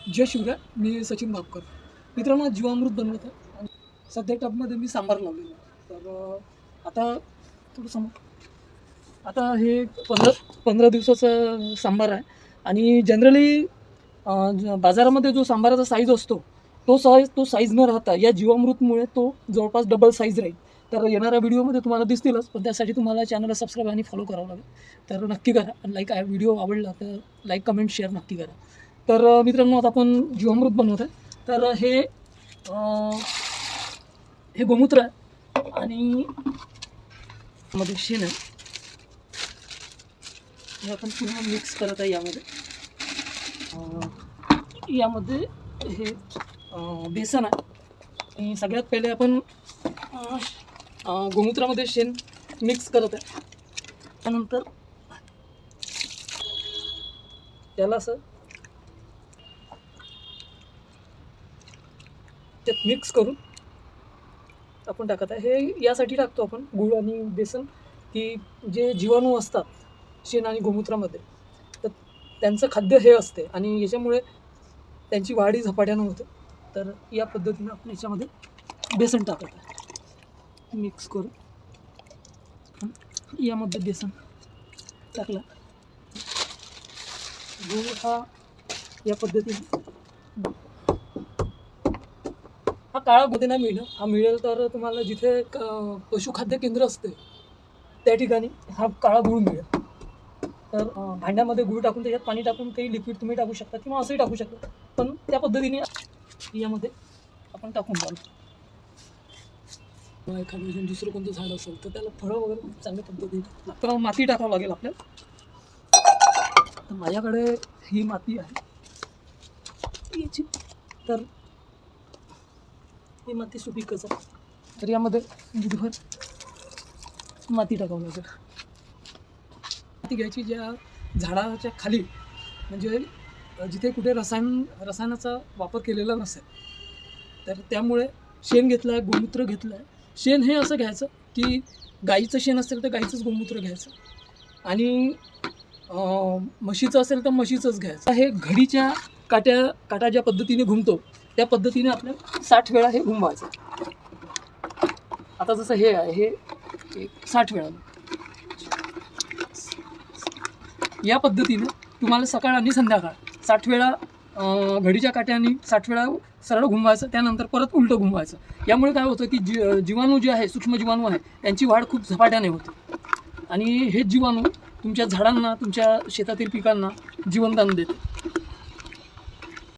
जय शिवराय. मी सचिन बापकर. मित्रांनो, जीवामृत बनवत आहे आणि सध्या टबमध्ये मी सांबार लावलेला आहे. तर आता थोडं समोर आता हे 15 दिवसाचा सांबार आहे आणि जनरली बाजारामध्ये जो सांबाराचा साईज असतो तो साईज न राहता या जीवामृतमुळे तो जवळपास डबल साईज राहील. तर येणाऱ्या व्हिडिओमध्ये तुम्हाला दिसतीलच, पण त्यासाठी तुम्हाला चॅनलला सबस्क्राईब आणि फॉलो करावं लागेल. तर नक्की करा आणि व्हिडिओ आवडला तर लाईक कमेंट शेअर नक्की करा. तर मित्रांनो, आता आपण जीवामृत बनवत आहे. तर हे गोमूत्र आहे आणि मध्ये शेण आहे. हे आपण पूर्ण मिक्स करत आहे. यामध्ये हे बेसन आहे आणि सगळ्यात पहिले आपण गोमूत्रामध्ये शेण मिक्स करत आहे. त्यानंतर त्याला असं त्यात मिक्स करून आपण टाकत आहे. हे यासाठी टाकतो आपण गूळ आणि बेसन, की जे जीवाणू असतात शेण आणि गोमूत्रामध्ये, तर त्यांचं खाद्य हे असते आणि याच्यामुळे त्यांची वाढी झपाट्यानं होते. तर या पद्धतीनं आपण याच्यामध्ये बेसन टाकत आहे. मिक्स करून यामध्ये बेसन टाकला. गूळ हा या पद्धतीने हा काळा मध्ये नाही मिळेल. हा मिळेल तर तुम्हाला जिथे पशुखाद्य केंद्र असते त्या ठिकाणी हा काळा गूळ मिळेल. तर भांड्यामध्ये गूळ टाकून त्याच्यात पाणी टाकून काही लिक्विड तुम्ही टाकू शकता किंवा असंही टाकू शकता, पण त्या पद्धतीने यामध्ये आपण टाकून जाऊ. एखादं दुसरं कोणतं झाड असेल तर त्याला फळं वगैरे चांगल्या पद्धतीने तर माती टाकावं लागेल आपल्याला. तर माझ्याकडे ही माती आहे याची, तर ही माती सुपीकच आहे. तर यामध्ये बुधभर माती टाकावं लागेल. माती घ्यायची ज्या झाडाच्या खाली, म्हणजे जिथे कुठे रसायनाचा वापर केलेला नसेल. तर त्यामुळे शेण घेतलं आहे, गोमूत्र घेतलं आहे. शेण हे असं घ्यायचं की गाईचं शेण असेल तर गाईचंच गोमूत्र घ्यायचं आणि म्हशीचं असेल तर म्हशीचंच घ्यायचं. हे घडीच्या काटा ज्या पद्धतीने घुमतो त्या पद्धतीने आपल्याला 60 वेळा हे घुमवायचं. आता जसं हे आहे, हे 60 वेळा. या पद्धतीने तुम्हाला सकाळ आणि संध्याकाळ 60 वेळा घडीच्या काट्याने 60 वेळा सरळ घुमवायचं. त्यानंतर परत उलटं घुमवायचं. यामुळे काय होतं की जीवाणू जे आहे, सूक्ष्म जीवाणू आहे, त्यांची वाढ खूप झपाट्याने होते आणि हे जीवाणू तुमच्या झाडांना, तुमच्या शेतातील पिकांना जीवनदान देते.